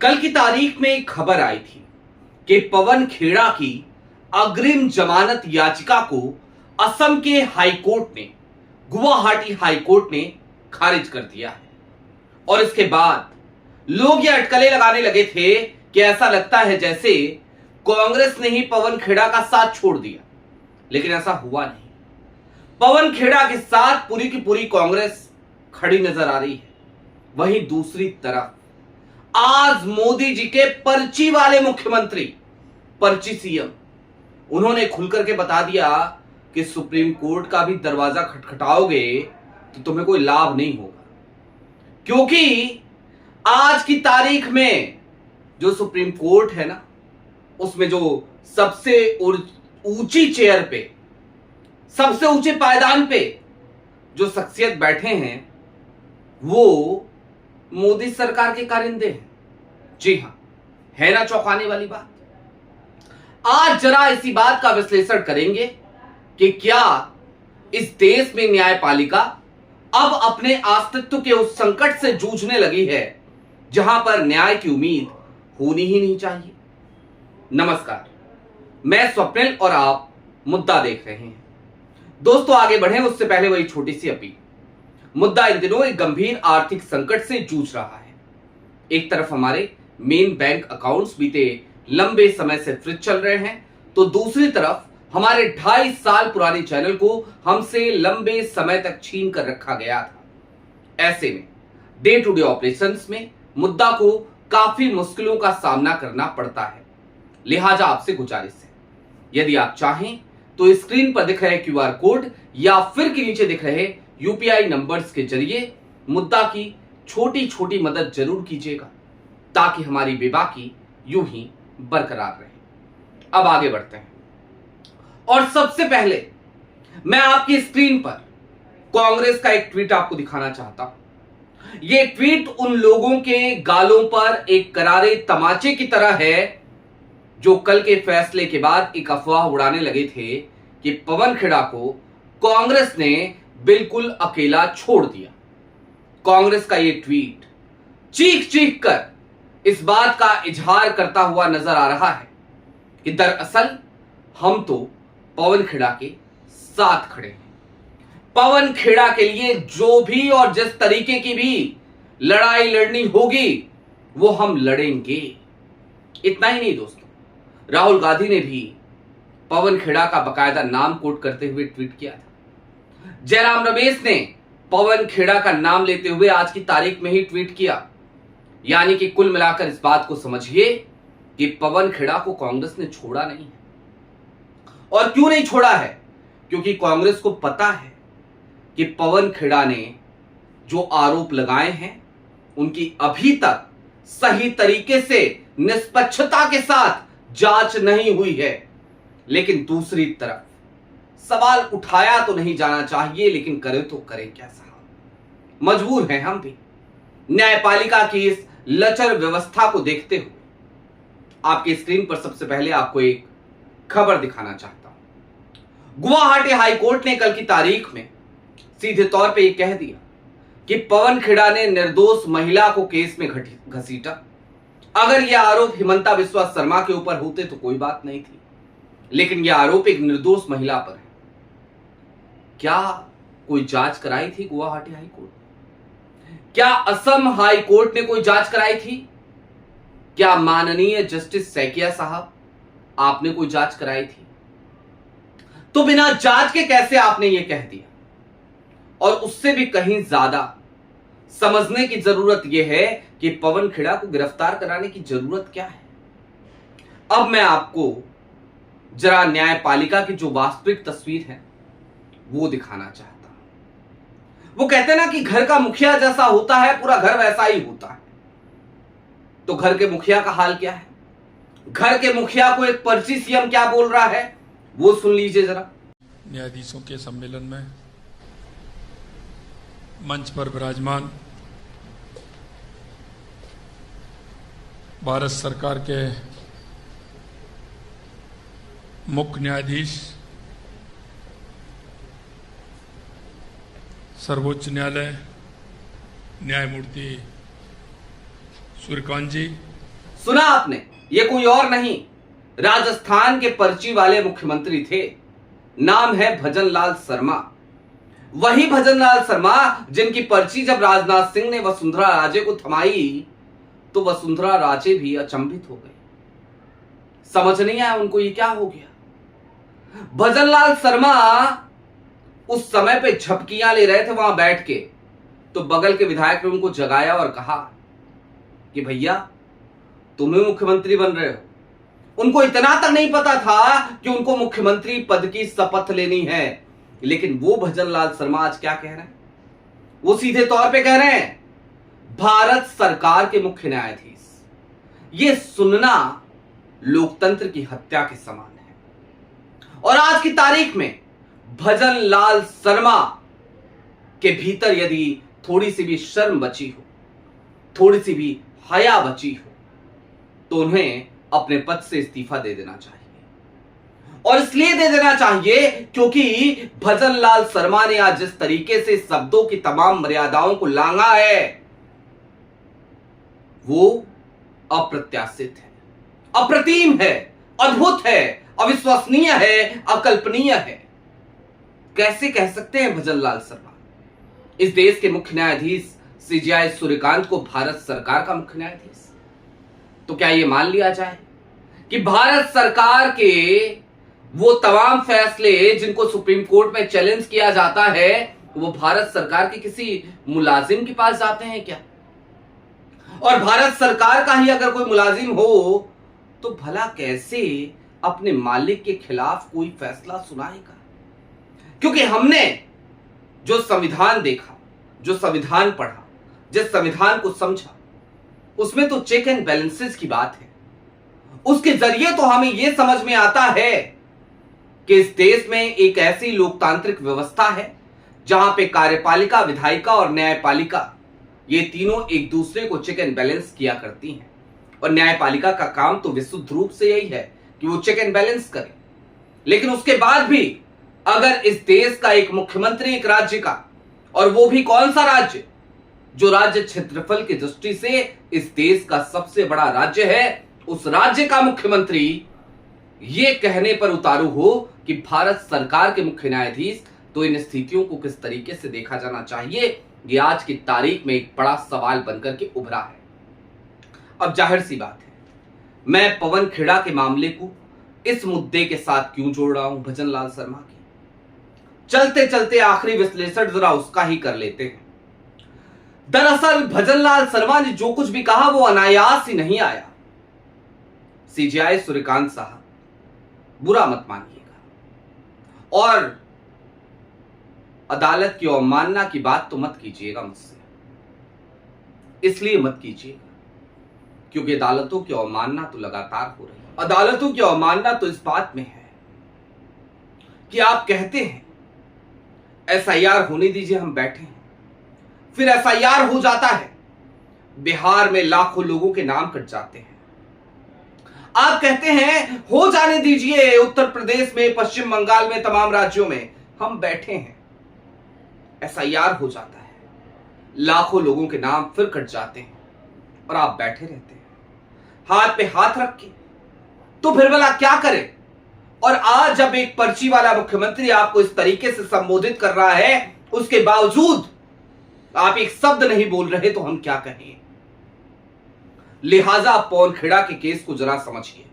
कल की तारीख में एक खबर आई थी कि पवन खेड़ा की अग्रिम जमानत याचिका को असम के हाईकोर्ट ने, गुवाहाटी हाईकोर्ट ने खारिज कर दिया है। और इसके बाद लोग ये अटकलें लगाने लगे थे कि ऐसा लगता है जैसे कांग्रेस ने ही पवन खेड़ा का साथ छोड़ दिया, लेकिन ऐसा हुआ नहीं। पवन खेड़ा के साथ पूरी की पूरी कांग्रेस खड़ी नजर आ रही है। वहीं दूसरी तरफ आज मोदी जी के पर्ची वाले मुख्यमंत्री, पर्ची सीएम, उन्होंने खुलकर के बता दिया कि सुप्रीम कोर्ट का भी दरवाजा खटखटाओगे तो तुम्हें कोई लाभ नहीं होगा, क्योंकि आज की तारीख में जो सुप्रीम कोर्ट है ना, उसमें जो सबसे ऊंची चेयर पे, सबसे ऊंचे पायदान पे जो शख्सियत बैठे हैं वो मोदी सरकार के कारिंदे हैं। जी हां, है ना चौंकाने वाली बात। आज जरा इसी बात का विश्लेषण करेंगे कि क्या इस देश में न्यायपालिका अब अपने अस्तित्व के उस संकट से जूझने लगी है जहां पर न्याय की उम्मीद होनी ही नहीं चाहिए। नमस्कार, मैं स्वप्निल और आप मुद्दा देख रहे हैं। दोस्तों, आगे बढ़े उससे पहले वही छोटी सी अपील। मुद्दा इन दिनों एक गंभीर आर्थिक संकट से जूझ रहा है। एक तरफ हमारे मेन बैंक अकाउंट्स बीते लंबे समय से फ्रीज चल रहे हैं, तो दूसरी तरफ हमारे 2.5 साल पुराने चैनल को हमसे लंबे समय तक छीन कर रखा गया था। ऐसे में डे टू डे ऑपरेशंस में मुद्दा को काफी मुश्किलों का सामना करना पड़ता है। लिहाजा आपसे गुजारिश है, यदि आप चाहें तो स्क्रीन पर दिख रहे क्यूआर कोड या फिर के नीचे दिख रहे यूपीआई नंबर्स के जरिए मुद्दा की छोटी छोटी मदद जरूर कीजिएगा, ताकि हमारी बेबाकी यूं ही बरकरार रहे। अब आगे बढ़ते हैं और सबसे पहले मैं आपकी स्क्रीन पर कांग्रेस का एक ट्वीट आपको दिखाना चाहता हूं। यह ट्वीट उन लोगों के गालों पर एक करारे तमाचे की तरह है जो कल के फैसले के बाद एक अफवाह उड़ाने लगे थे कि पवन खेड़ा को कांग्रेस ने बिल्कुल अकेला छोड़ दिया। कांग्रेस का यह ट्वीट चीख चीख कर इस बात का इजहार करता हुआ नजर आ रहा है कि दरअसल हम तो पवन खेड़ा के साथ खड़े हैं। पवन खेड़ा के लिए जो भी और जिस तरीके की भी लड़ाई लड़नी होगी वो हम लड़ेंगे। इतना ही नहीं दोस्तों, राहुल गांधी ने भी पवन खेड़ा का बकायदा नाम कोट करते हुए ट्वीट किया था। जयराम रमेश ने पवन खेड़ा का नाम लेते हुए आज की तारीख में ही ट्वीट किया। यानी कि कुल मिलाकर इस बात को समझिए कि पवन खेड़ा को कांग्रेस ने छोड़ा नहीं है। और क्यों नहीं छोड़ा है? क्योंकि कांग्रेस को पता है कि पवन खेड़ा ने जो आरोप लगाए हैं उनकी अभी तक सही तरीके से निष्पक्षता के साथ जांच नहीं हुई है। लेकिन दूसरी तरफ सवाल उठाया तो नहीं जाना चाहिए, लेकिन करे तो करें क्या साहब, मजबूर हैं हम भी। न्यायपालिका की इस लचर व्यवस्था को देखते हुए आपकी स्क्रीन पर सबसे पहले आपको एक खबर दिखाना चाहता हूं। गुवाहाटी हाईकोर्ट ने कल की तारीख में सीधे तौर पे यह कह दिया कि पवन खेड़ा ने निर्दोष महिला को केस में घसीटा। अगर यह आरोप हिमंता बिस्वा शर्मा के ऊपर होते तो कोई बात नहीं थी, लेकिन यह आरोप एक निर्दोष महिला पर है। क्या कोई जांच कराई थी गुवाहाटी हाईकोर्ट? क्या असम हाईकोर्ट ने कोई जांच कराई थी? क्या माननीय जस्टिस सैकिया साहब आपने कोई जांच कराई थी? तो बिना जांच के कैसे आपने यह कह दिया? और उससे भी कहीं ज्यादा समझने की जरूरत यह है कि पवन खेड़ा को गिरफ्तार कराने की जरूरत क्या है। अब मैं आपको जरा न्यायपालिका की जो वास्तविक तस्वीर है वो दिखाना चाहता हूं। वो कहते हैं ना कि घर का मुखिया जैसा होता है पूरा घर वैसा ही होता है। तो घर के मुखिया का हाल क्या है? घर के मुखिया को एक पर्ची सीएम क्या बोल रहा है वो सुन लीजिए जरा। न्यायाधीशों के सम्मेलन में मंच पर विराजमान भारत सरकार के मुख्य न्यायाधीश, सर्वोच्च न्यायालय न्यायमूर्ति सूर्यकांत जी, सुना आपने, ये कोई और नहीं, राजस्थान के पर्ची वाले मुख्यमंत्री थे। नाम है भजनलाल शर्मा। वही भजनलाल शर्मा जिनकी पर्ची जब राजनाथ सिंह ने वसुंधरा राजे को थमाई तो वसुंधरा राजे भी अचंभित हो गई। समझ नहीं आया उनको ये क्या हो गया। भजनलाल शर्मा उस समय पे झपकियां ले रहे थे वहां बैठ के, तो बगल के विधायक ने उनको जगाया और कहा कि भैया तुम ही मुख्यमंत्री बन रहे हो। उनको इतना तक नहीं पता था कि उनको मुख्यमंत्री पद की शपथ लेनी है, लेकिन वो भजनलाल शर्मा आज क्या कह रहे हैं? वो सीधे तौर पे कह रहे हैं भारत सरकार के मुख्य न्यायाधीश। ये सुनना लोकतंत्र की हत्या के समान है। और आज की तारीख में भजनलाल शर्मा के भीतर यदि थोड़ी सी भी शर्म बची हो, थोड़ी सी भी हया बची हो, तो उन्हें अपने पद से इस्तीफा दे देना चाहिए। और इसलिए दे देना चाहिए क्योंकि भजनलाल शर्मा ने आज जिस तरीके से शब्दों की तमाम मर्यादाओं को लांघा है वो अप्रत्याशित है, अप्रतिम है, अद्भुत है, अविश्वसनीय है, अकल्पनीय है। कैसे कह सकते हैं भजनलाल शर्मा इस देश के मुख्य न्यायाधीश सीजेआई सूर्यकांत को भारत सरकार का मुख्य न्यायाधीश? तो क्या यह मान लिया जाए कि भारत सरकार के वो तमाम फैसले जिनको सुप्रीम कोर्ट में चैलेंज किया जाता है वो भारत सरकार के किसी मुलाजिम के पास जाते हैं क्या? और भारत सरकार का ही अगर कोई मुलाजिम हो तो भला कैसे अपने मालिक के खिलाफ कोई फैसला सुनाएगा? क्योंकि हमने जो संविधान देखा, जो संविधान पढ़ा, जिस संविधान को समझा, उसमें तो चेक एंड बैलेंसेस की बात है। उसके जरिए तो हमें यह समझ में आता है कि इस देश में एक ऐसी लोकतांत्रिक व्यवस्था है जहां पे कार्यपालिका, विधायिका और न्यायपालिका ये तीनों एक दूसरे को चेक एंड बैलेंस किया करती हैं। और न्यायपालिका का काम तो विशुद्ध रूप से यही है कि वो चेक एंड बैलेंस करे। लेकिन उसके बाद भी अगर इस देश का एक मुख्यमंत्री एक राज्य का, और वो भी कौन सा राज्य, जो राज्य क्षेत्रफल की दृष्टि से इस देश का सबसे बड़ा राज्य है, उस राज्य का मुख्यमंत्री ये कहने पर उतारू हो कि भारत सरकार के मुख्य न्यायाधीश, तो इन स्थितियों को किस तरीके से देखा जाना चाहिए, ये आज की तारीख में एक बड़ा सवाल बनकर के उभरा है। अब जाहिर सी बात है, मैं पवन खेड़ा के मामले को इस मुद्दे के साथ क्यों जोड़ रहा हूं भजनलाल शर्मा की? चलते चलते आखिरी विश्लेषण जरा उसका ही कर लेते हैं। दरअसल भजनलाल शर्मा ने जो कुछ भी कहा वो अनायास ही नहीं आया। सीजेआई सूर्यकांत साहब, बुरा मत मानिएगा और अदालत की अवमानना की बात तो मत कीजिएगा मुझसे। इसलिए मत कीजिएगा क्योंकि अदालतों की अवमानना तो लगातार हो रही है। अदालतों की अवमानना तो इस बात में है कि आप कहते हैं एसआईआर होने दीजिए, हम बैठे हैं, फिर एसआईआर हो जाता है, बिहार में लाखों लोगों के नाम कट जाते हैं। आप कहते हैं हो जाने दीजिए उत्तर प्रदेश में, पश्चिम बंगाल में, तमाम राज्यों में, हम बैठे हैं, एसआईआर हो जाता है, लाखों लोगों के नाम फिर कट जाते हैं और आप बैठे रहते हैं हाथ पे हाथ रख के। तो फिर भला क्या करें? और आज जब एक पर्ची वाला मुख्यमंत्री आपको इस तरीके से संबोधित कर रहा है, उसके बावजूद आप एक शब्द नहीं बोल रहे, तो हम क्या कहें? लिहाजा पवन खेड़ा के केस को जरा समझिए।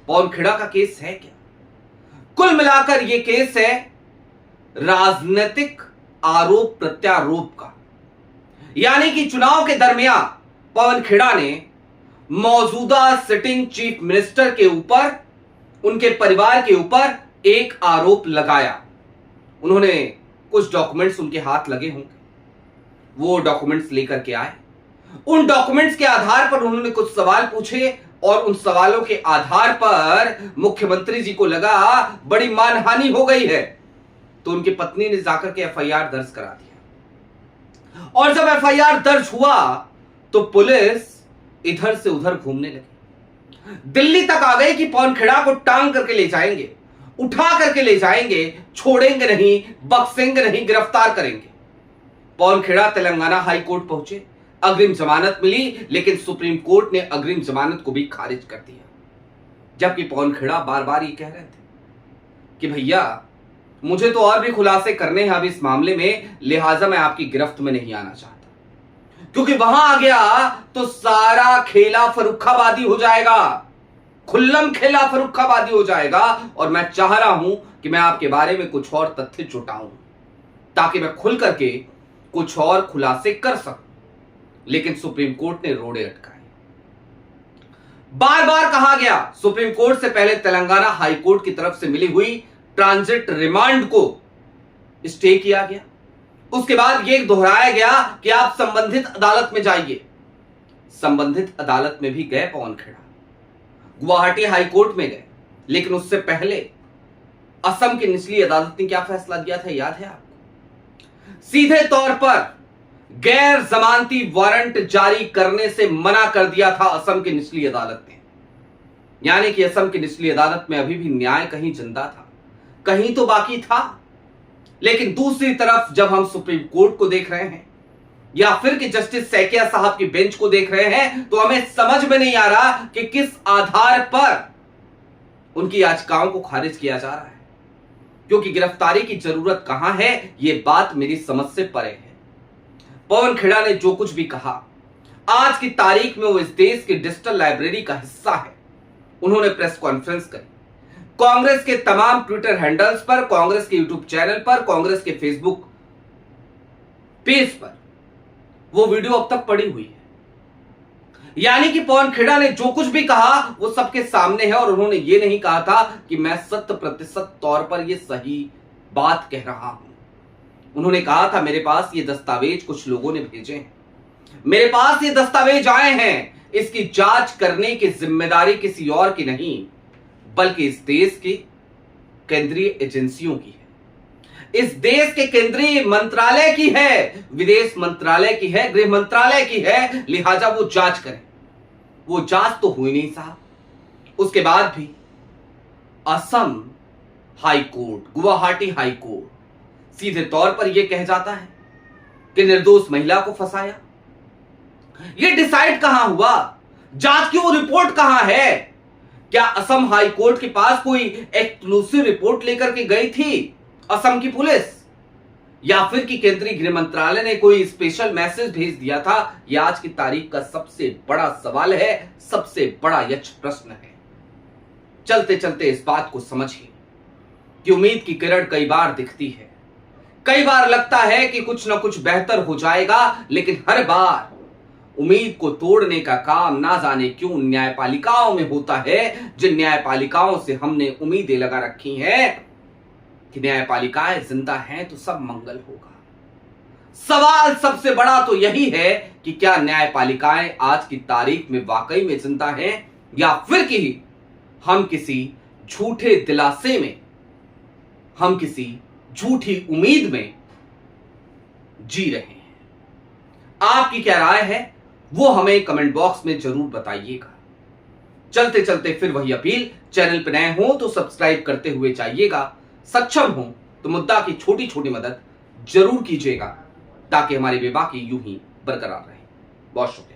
पवन खेड़ा का केस है क्या? कुल मिलाकर यह केस है राजनीतिक आरोप प्रत्यारोप का। यानी कि चुनाव के दरमियान पवन खेड़ा ने मौजूदा सिटिंग चीफ मिनिस्टर के ऊपर, उनके परिवार के ऊपर एक आरोप लगाया। उन्होंने कुछ डॉक्यूमेंट्स उनके हाथ लगे होंगे, वो डॉक्यूमेंट्स लेकर के आए। उन डॉक्यूमेंट्स के आधार पर उन्होंने कुछ सवाल पूछे और उन सवालों के आधार पर मुख्यमंत्री जी को लगा बड़ी मानहानि हो गई है, तो उनकी पत्नी ने जाकर के एफआईआर दर्ज करा दिया। और जब एफआईआर दर्ज हुआ तो पुलिस इधर से उधर घूमने लगी, दिल्ली तक आ गई कि पवन खेड़ा को टांग करके ले जाएंगे, उठा करके ले जाएंगे, छोड़ेंगे नहीं, बख्शेंगे नहीं, गिरफ्तार करेंगे। पवन खेड़ा तेलंगाना हाई कोर्ट पहुंचे, अग्रिम जमानत मिली, लेकिन सुप्रीम कोर्ट ने अग्रिम जमानत को भी खारिज कर दिया। जबकि पवन खेड़ा बार बार ये कह रहे थे कि भैया मुझे तो और भी खुलासे करने हैं अब इस मामले में, लिहाजा मैं आपकी गिरफ्त में नहीं आना चाहता, क्योंकि वहां आ गया तो सारा खेला फर्रुखाबादी हो जाएगा, खुल्लम खेला फर्रुखाबादी हो जाएगा। और मैं चाह रहा हूं कि मैं आपके बारे में कुछ और तथ्य जुटाऊं ताकि मैं खुल करके कुछ और खुलासे कर सकूं, लेकिन सुप्रीम कोर्ट ने रोड़े अटकाए। बार बार कहा गया, सुप्रीम कोर्ट से पहले तेलंगाना हाई कोर्ट की तरफ से मिली हुई ट्रांजिट रिमांड को स्टे किया गया। उसके बाद यह दोहराया गया कि आप संबंधित अदालत में जाइए। संबंधित अदालत में भी गए पवन खेड़ा, गुवाहाटी हाई कोर्ट में गए, लेकिन उससे पहले असम की निचली अदालत ने क्या फैसला दिया था याद है आपको? सीधे तौर पर गैर जमानती वारंट जारी करने से मना कर दिया था असम की निचली अदालत ने। यानी कि असम की निचली अदालत में अभी भी न्याय कहीं जिंदा था, कहीं तो बाकी था। लेकिन दूसरी तरफ जब हम सुप्रीम कोर्ट को देख रहे हैं या फिर कि जस्टिस सैकिया साहब की बेंच को देख रहे हैं, तो हमें समझ में नहीं आ रहा कि किस आधार पर उनकी याचिकाओं को खारिज किया जा रहा है, क्योंकि गिरफ्तारी की जरूरत कहां है, यह बात मेरी समझ से परे है। पवन खेड़ा ने जो कुछ भी कहा, आज की तारीख में वो इस देश की डिजिटल लाइब्रेरी का हिस्सा है। उन्होंने प्रेस कॉन्फ्रेंस करी, कांग्रेस के तमाम ट्विटर हैंडल्स पर, कांग्रेस के यूट्यूब चैनल पर, कांग्रेस के फेसबुक पेज पर वो वीडियो अब तक पड़ी हुई है। यानी कि पवन खेड़ा ने जो कुछ भी कहा वो सबके सामने है, और उन्होंने ये नहीं कहा था कि मैं 100% तौर पर ये सही बात कह रहा हूं। उन्होंने कहा था मेरे पास ये दस्तावेज कुछ लोगों ने भेजे हैं, मेरे पास ये दस्तावेज आए हैं, इसकी जांच करने की जिम्मेदारी किसी और की नहीं बल्कि इस देश की केंद्रीय एजेंसियों की है, इस देश के केंद्रीय मंत्रालय की है, विदेश मंत्रालय की है, गृह मंत्रालय की है, लिहाजा वो जांच करें। वो जांच तो हुई नहीं साहब। उसके बाद भी Assam high court, Guwahati high court सीधे तौर पर यह कह जाता है कि निर्दोष महिला को फंसाया। यह डिसाइड कहां हुआ? जांच की वो रिपोर्ट कहां है? क्या असम हाई कोर्ट के पास कोई एक्सक्लूसिव रिपोर्ट लेकर के गई थी असम की पुलिस, या फिर कि केंद्रीय गृह मंत्रालय ने कोई स्पेशल मैसेज भेज दिया था? यह आज की तारीख का सबसे बड़ा सवाल है, सबसे बड़ा यक्ष प्रश्न है। चलते चलते इस बात को समझिए कि उम्मीद की किरण कई बार दिखती है, कई बार लगता है कि कुछ ना कुछ बेहतर हो जाएगा, लेकिन हर बार उम्मीद को तोड़ने का काम ना जाने क्यों न्यायपालिकाओं में होता है, जिन न्यायपालिकाओं से हमने उम्मीदें लगा रखी हैं कि न्यायपालिकाएं जिंदा हैं तो सब मंगल होगा। सवाल सबसे बड़ा तो यही है कि क्या न्यायपालिकाएं आज की तारीख में वाकई में जिंदा हैं, या फिर कि हम किसी झूठे दिलासे में, हम किसी झूठी उम्मीद में जी रहे हैं। आपकी क्या राय है वो हमें कमेंट बॉक्स में जरूर बताइएगा। चलते चलते फिर वही अपील, चैनल पर नए हो तो सब्सक्राइब करते हुए जाइएगा, सक्षम हो तो मुद्दा की छोटी छोटी मदद जरूर कीजिएगा ताकि हमारी बेबाकी यूं ही बरकरार रहे। बहुत शुक्रिया।